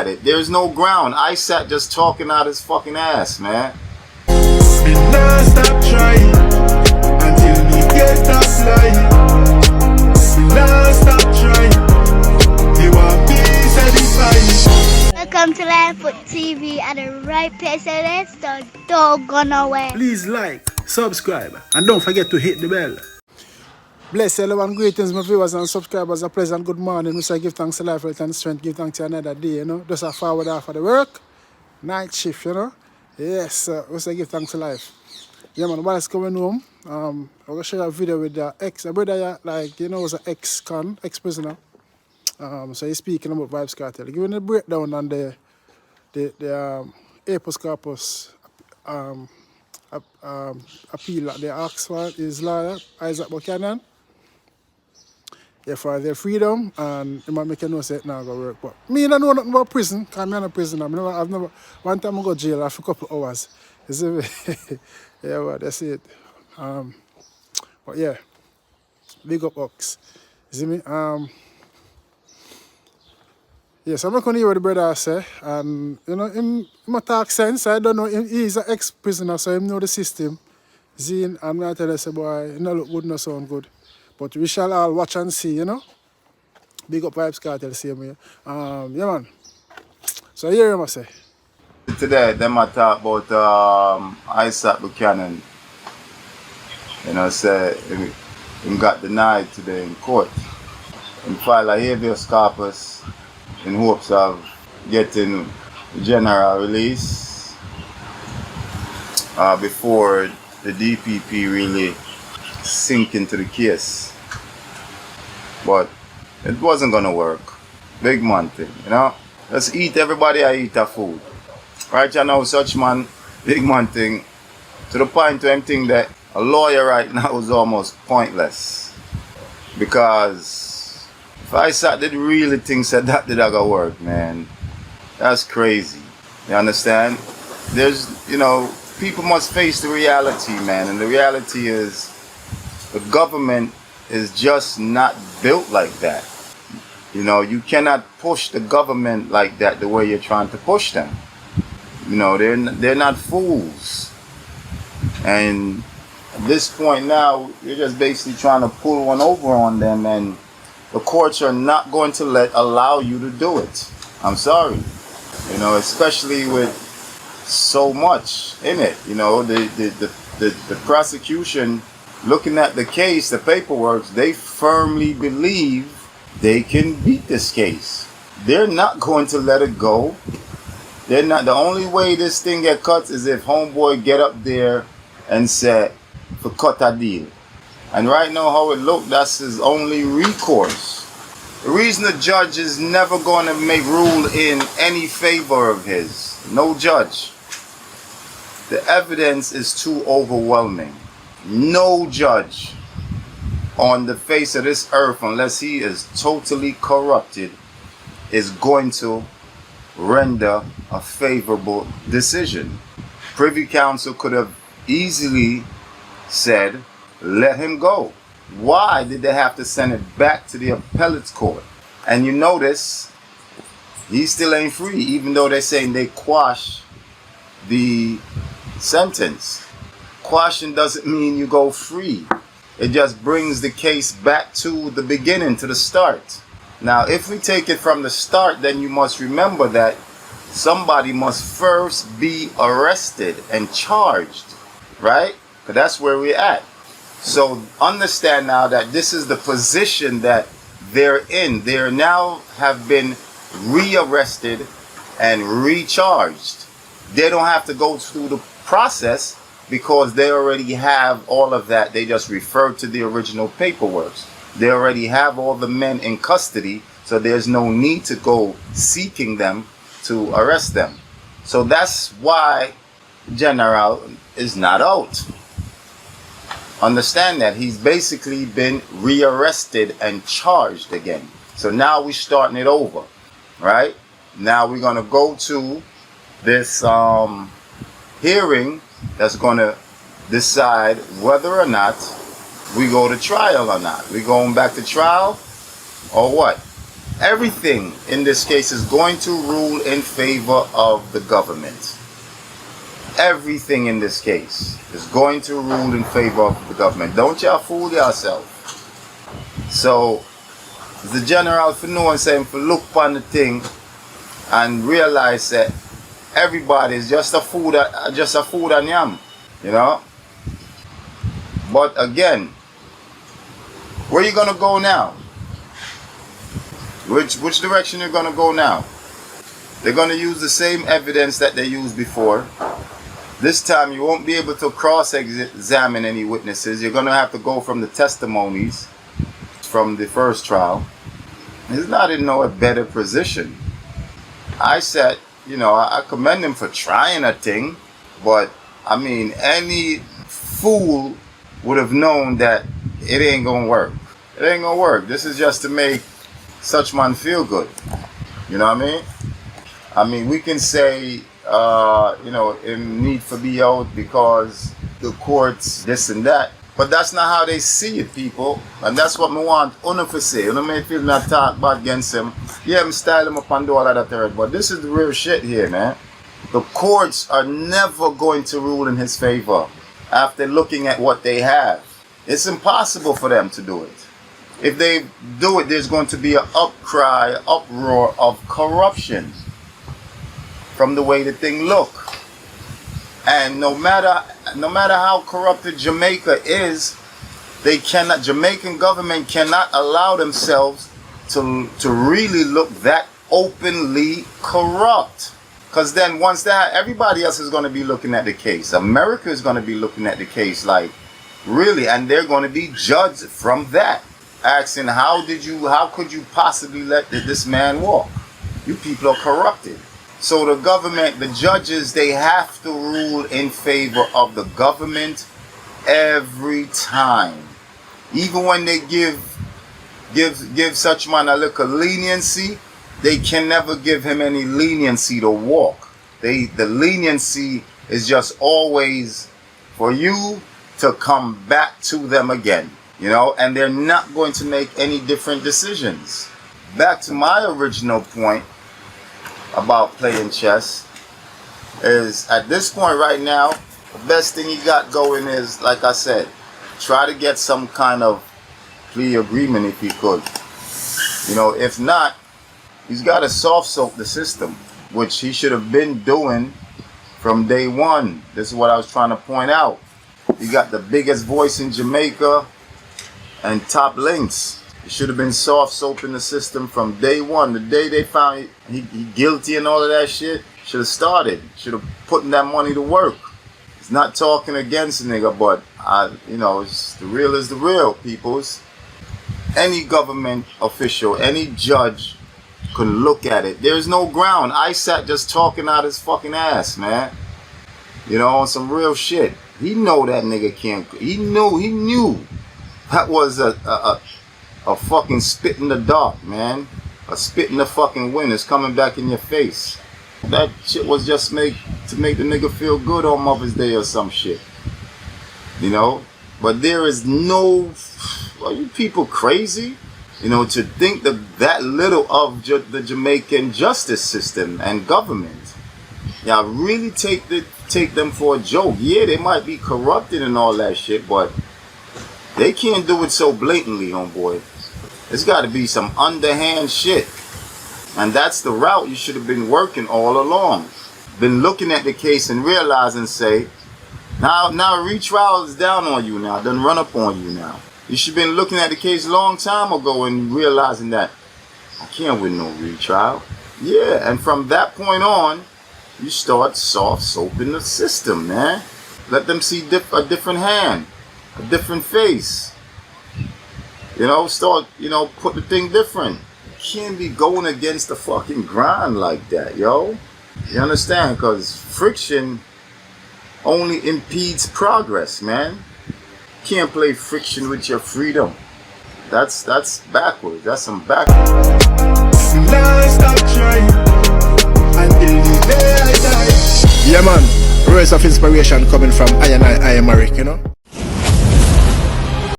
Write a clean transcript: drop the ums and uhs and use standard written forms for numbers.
at it, there's no ground. Isat just talking out his fucking ass, man. Me nah stop trying until me get that flying. Me nah stop trying. You want me satisfied. Welcome to Livefoot TV at the right place, so let's don't go nowhere. Please like, subscribe, and don't forget to hit the bell. Bless you, and greetings, my viewers and subscribers. A pleasant good morning. We say give thanks to life, health, and strength. Give thanks to another day, you know. Just a forward after the work. Night shift, you know. Yes, we say give thanks to life. Yeah, man, while it's coming home, I'm going to share a video with the a brother, like, you know, was an ex-prisoner. So he's speaking about Vybz Kartel. Giving a breakdown on the Apus Corpus appeal that they asked for his lawyer, Isat Buchanan. Yeah, for their freedom, and it might make you know say it now go work. But me, I don't know nothing about prison, because I'm not a prisoner. I've never, one time I go to jail for a couple of hours. You see me? Yeah, well, that's it. But yeah, big up Ox. You see me? Yeah, so I'm not going to hear what the brother say, and you know, him talk sense. I don't know, he's an ex-prisoner, so he know the system. See, I'm not telling you, say, boy, it no look good, no sound good. But we shall all watch and see, you know. Big up Vybz Kartel, same way. Yeah, man. So here you must say. Today, them I talk about Isat Buchanan. You know, say him got denied today in court. Him filed a habeas corpus in hopes of getting general release before the DPP really sink into the case. But it wasn't gonna work. Big man thing, you know. Let's eat, everybody I eat a food. Right now, such man, big man thing, to the point to him think that a lawyer right now is almost pointless. Because if Isat did really think that did gonna work, man, that's crazy. You understand? There's, you know, people must face the reality, man, and the reality is the government is just not built like that. You know, you cannot push the government like that the way you're trying to push them. You know, they're not fools. And at this point now, you're just basically trying to pull one over on them, and the courts are not going to allow you to do it. I'm sorry. You know, especially with so much in it. You know, the prosecution, looking at the case, the paperwork, they firmly believe they can beat this case. They're not going to let it go. They're not. The only way this thing get cut is if homeboy get up there and say, for cut a deal. And right now how it look, that's his only recourse. The reason the judge is never going to make rule in any favor of his. No judge. The evidence is too overwhelming. No judge on the face of this earth, unless he is totally corrupted, is going to render a favorable decision. Privy Council could have easily said, let him go. Why did they have to send it back to the appellate court? And you notice, he still ain't free, even though they're saying they quash the sentence. Quashing doesn't mean you go free. It just brings the case back to the beginning, to the start. Now, if we take it from the start, then you must remember that somebody must first be arrested and charged, right? Because that's where we're at. So understand now that this is the position that they're in. They now have been rearrested and recharged. They don't have to go through the process because they already have all of that. They just refer to the original paperwork. They already have all the men in custody, so there's no need to go seeking them to arrest them. So that's why General is not out. Understand that he's basically been rearrested and charged again. So now we're starting it over, right? Now we're going to go to this hearing that's going to decide whether or not we go to trial or not. We going back to trial or what? everything in this case is going to rule in favor of the government. Everything in this case is going to rule in favor of the government. Don't y'all fool yourself. So the general for know and saying for look upon the thing and realize that everybody is just a food and yam, you know. But again, where you gonna go now? Which direction you're gonna go now? They're gonna use the same evidence that they used before. This time you won't be able to cross-examine any witnesses. You're gonna have to go from the testimonies from the first trial. He's not in no better position. I said, you know, I commend him for trying a thing, but I mean, any fool would have known that it ain't gonna work. It ain't gonna work. This is just to make such man feel good. You know what I mean? I mean, we can say, you know, in need for be out because the courts, this and that. But that's not how they see it, people. And that's what me want Uno to say. You know, me feel not talk bad against him. Yeah, I'm style him up and do all of that third. But this is the real shit here, man. The courts are never going to rule in his favor after looking at what they have. It's impossible for them to do it. If they do it, there's going to be an uproar of corruption from the way the thing look. And no matter how corrupted Jamaica is, Jamaican government cannot allow themselves to really look that openly corrupt. Because then once that, everybody else is going to be looking at the case. America is going to be looking at the case like, really, and they're going to be judged from that. Asking, how could you possibly let this man walk? You people are corrupted. So the government, the judges, they have to rule in favor of the government every time. Even when they give such man a little leniency, they can never give him any leniency to walk. The leniency is just always for you to come back to them again, you know, and they're not going to make any different decisions. Back to my original point about playing chess is, at this point right now, the best thing he got going is, like I said, try to get some kind of plea agreement if he could. You know, if not, he's got to soft soap the system, which he should have been doing from day one. This is what I was trying to point out. He got the biggest voice in Jamaica and top links. He should have been soft soaping the system from day one. The day they found he guilty and all of that shit, should have started. Should have put that money to work. He's not talking against a nigga, but you know, it's, the real is the real, peoples. Any government official, any judge can look at it. There's no ground. Isat just talking out his fucking ass, man. You know, on some real shit. He know that nigga can't. He knew that was a fucking spit in the dark, man. A spit in the fucking wind is coming back in your face. That shit was just made to make the nigga feel good on Mother's Day or some shit. You know? But there is no... Are you people crazy? You know, to think that little of the Jamaican justice system and government. Y'all really take them for a joke. Yeah, they might be corrupted and all that shit, but they can't do it so blatantly, homeboy. There's got to be some underhand shit. And that's the route you should have been working all along. Been looking at the case and realizing, say, now retrial is down on you now. Done run up on you now. You should have been looking at the case a long time ago and realizing that I can't win no retrial. Yeah, and from that point on, you start soft soaping the system, man. Let them see a different hand, a different face. You know, start, you know, put the thing different. You can't be going against the fucking grind like that, yo. You understand? Because friction only impedes progress, man. You can't play friction with your freedom. That's backwards. That's some backwards. Now stop trying until the day I die. Yeah, man. Words of inspiration coming from I Am Eric, you know.